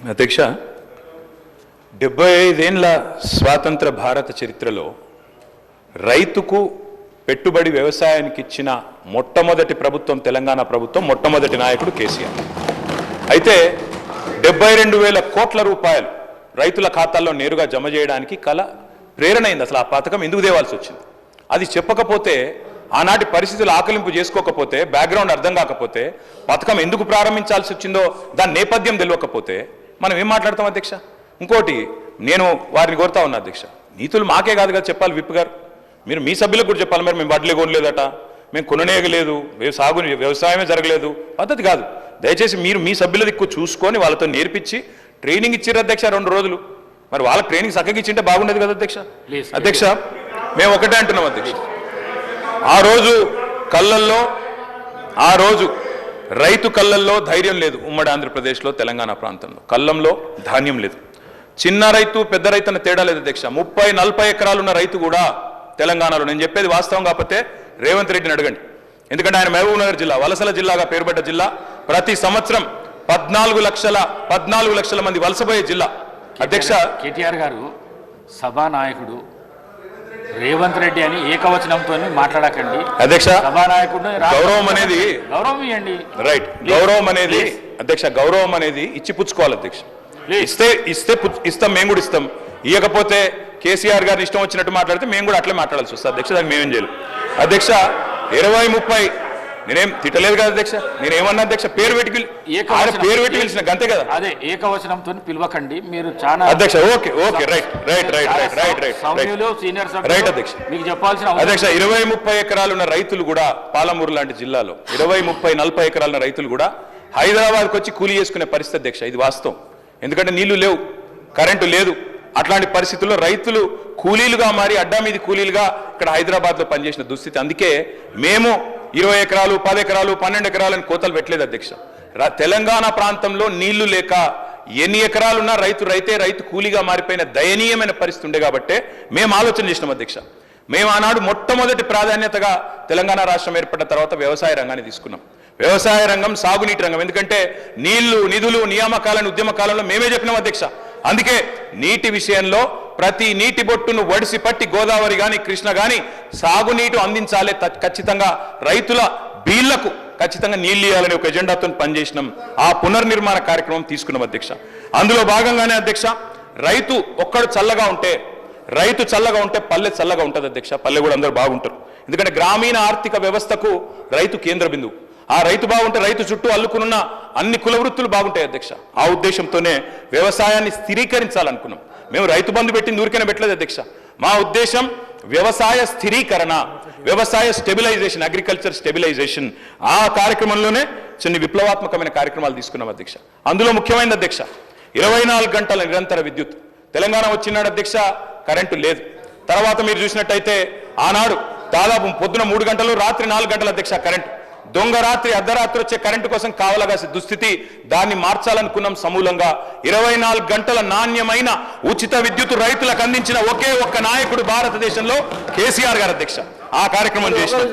అధ్యక్ష 75 ఏళ్ల స్వాతంత్ర భారత చరిత్రలో రైతుకు పెట్టుబడి వ్యవసాయానికి ఇచ్చిన మొట్టమొదటి ప్రభుత్వం తెలంగాణ ప్రభుత్వం, మొట్టమొదటి నాయకుడు కేసీఆర్. అయితే 72,000 కోట్ల రూపాయలు రైతుల ఖాతాల్లో నేరుగా జమ చేయడానికి ప్రేరణ అయింది. అసలు ఆ పథకం ఎందుకు తేవాల్సి వచ్చింది అది చెప్పకపోతే, ఆనాటి పరిస్థితులు ఆకలింపు చేసుకోకపోతే, బ్యాక్గ్రౌండ్ అర్థం కాకపోతే, పథకం ఎందుకు ప్రారంభించాల్సి వచ్చిందో దాని నేపథ్యం తెలియకపోతే మనం ఏం మాట్లాడతాం అధ్యక్ష? ఇంకోటి నేను వారిని కోరుతా ఉన్నా అధ్యక్ష, నీతులు మాకే కాదు కదా చెప్పాలి. విప్ గారు మీరు మీ సభ్యులకు కూడా చెప్పాలి. మేము వడ్లే కొనలేదట, మేము కొననేయలేదు, వ్యవసాయమే జరగలేదు, పద్ధతి కాదు. దయచేసి మీరు మీ సభ్యుల దిక్కు చూసుకొని వాళ్ళతో నేర్పించి ట్రైనింగ్ ఇచ్చిర్రు అధ్యక్ష 2 రోజులు. మరి వాళ్ళకి ట్రైనింగ్ చక్కగా ఇచ్చింటే బాగుండేది కదా అధ్యక్ష. అధ్యక్ష మేము ఒకటే అంటున్నాం అధ్యక్ష, ఆ రోజు రైతు కళ్ళల్లో ధైర్యం లేదు. ఉమ్మడి ఆంధ్రప్రదేశ్లో, తెలంగాణ ప్రాంతంలో కళ్ళంలో ధాన్యం లేదు. చిన్న రైతు పెద్ద రైతు అన్న తేడా లేదు అధ్యక్ష. 30-40 ఎకరాలు ఉన్న రైతు కూడా తెలంగాణలో, నేను చెప్పేది వాస్తవం కాకపోతే రేవంత్ రెడ్డిని అడగండి. ఎందుకంటే ఆయన మహబూబ్ నగర్ జిల్లా వలసల జిల్లాగా పేరుపడ్డ జిల్లా. ప్రతి సంవత్సరం 14 లక్షల మంది వలసపోయే జిల్లా. అధ్యక్ష కేటీఆర్ గారు సభానాయకుడు రేవంత్ రెడ్డి అని ఏకవచనంతో మాట్లాడకండి అధ్యక్ష. సభానాయకుడు గౌరవం అనేది గౌరవం ఇవ్వండి. రైట్, గౌరవం అనేది అధ్యక్ష, గౌరవం అనేది ఇచ్చి పుచ్చుకోవాలి అధ్యక్ష. ఇస్తాం, మేము కూడా ఇస్తాం. ఇవ్వకపోతే కేసీఆర్ గారిని ఇష్టం వచ్చినట్టు మాట్లాడితే మేము కూడా అట్లే మాట్లాడాల్సి వస్తుంది అధ్యక్ష. దానికి మేమేం చేయాలి అధ్యక్ష? 20-30 నేనేం తిట్టలేదు కదా అధ్యక్ష. నేనేమన్నా అధ్యక్ష పేరు పెట్టి పిలిచిన గంతే కదా. అదే ఏకవచనంతో పిలవకండి మీరు చాలా అధ్యక్ష. Okay okay right right right right right right senior right అధ్యక్ష. మీకు చెప్పాల్సిన అధ్యక్ష 20-30 ఎకరాలు ఉన్న రైతులు కూడా, పాలమూరు లాంటి జిల్లాలో 20-30-40 ఎకరాలున్న రైతులు కూడా హైదరాబాద్కి వచ్చి కూలీ చేసుకునే పరిస్థితి అధ్యక్ష. ఇది వాస్తవం. ఎందుకంటే నీళ్లు లేవు, కరెంటు లేదు. అట్లాంటి పరిస్థితుల్లో రైతులు కూలీలుగా మారి అడ్డా మీది కూలీలుగా ఇక్కడ హైదరాబాద్లో పనిచేసిన దుస్థితి. అందుకే మేము 20 ఎకరాలు 10 ఎకరాలు 12 ఎకరాలని కోతలు పెట్టలేదు అధ్యక్ష. తెలంగాణ ప్రాంతంలో నీళ్లు లేక ఎన్ని ఎకరాలున్నా రైతు కూలీగా మారిపోయిన దయనీయమైన పరిస్థితి ఉండే కాబట్టే మేము ఆలోచన చేసినాం అధ్యక్ష. మేము ఆనాడు మొట్టమొదటి ప్రాధాన్యతగా తెలంగాణ రాష్ట్రం ఏర్పడిన తర్వాత వ్యవసాయ రంగాన్ని తీసుకున్నాం. వ్యవసాయ రంగం, సాగునీటి రంగం. ఎందుకంటే నీళ్లు, నిధులు, నియామకాలను ఉద్యమ కాలంలో మేమే చెప్పినాం అధ్యక్ష. అందుకే నీటి విషయంలో ప్రతి నీటి బొట్టును వడిసి పట్టి గోదావరి కానీ కృష్ణ కానీ సాగునీటి అందించాలి. ఖచ్చితంగా రైతుల బీళ్లకు ఖచ్చితంగా నీళ్ళు ఇవ్వాలని ఒక ఎజెండాతో పనిచేసినాం. ఆ పునర్నిర్మాణ కార్యక్రమం తీసుకున్నాం అధ్యక్ష. అందులో భాగంగానే అధ్యక్ష, రైతు చల్లగా ఉంటే పల్లె చల్లగా ఉంటుంది అధ్యక్ష. పల్లె కూడా అందరూ బాగుంటారు. ఎందుకంటే గ్రామీణ ఆర్థిక వ్యవస్థకు రైతు కేంద్ర బిందువు. ఆ రైతు బాగుంటే రైతు చుట్టూ అల్లుకున్న అన్ని కుల వృత్తులు బాగుంటాయి అధ్యక్ష. ఆ ఉద్దేశంతోనే వ్యవసాయాన్ని స్థిరీకరించాలనుకున్నాం. మేము రైతు బంధు పెట్టింది ఊరికైనా పెట్టలేదు అధ్యక్ష. మా ఉద్దేశం వ్యవసాయ స్థిరీకరణ, వ్యవసాయ స్టెబిలైజేషన్, అగ్రికల్చర్ స్టెబిలైజేషన్. ఆ కార్యక్రమంలోనే కొన్ని విప్లవాత్మకమైన కార్యక్రమాలు తీసుకున్నాం అధ్యక్ష. అందులో ముఖ్యమైనది అధ్యక్ష 24 గంటల నిరంతర విద్యుత్. తెలంగాణ వచ్చినాడు అధ్యక్ష, కరెంటు లేదు. తర్వాత మీరు చూసినట్టయితే ఆనాడు దాదాపు పొద్దున 3 గంటలు, రాత్రి 4 గంటల అధ్యక్ష కరెంటు. దొంగ రాత్రి, అర్ధరాత్రి వచ్చే కరెంటు కోసం కావలగాసే దుస్థితి. దాన్ని మార్చాలనుకున్నాం సమూలంగా. 24 గంటల నాణ్యమైన ఉచిత విద్యుత్ రైతులకు అందించిన ఒకే ఒక్క నాయకుడు భారతదేశంలో కేసీఆర్ గారు అధ్యక్ష. ఆ కార్యక్రమం చేసినాం.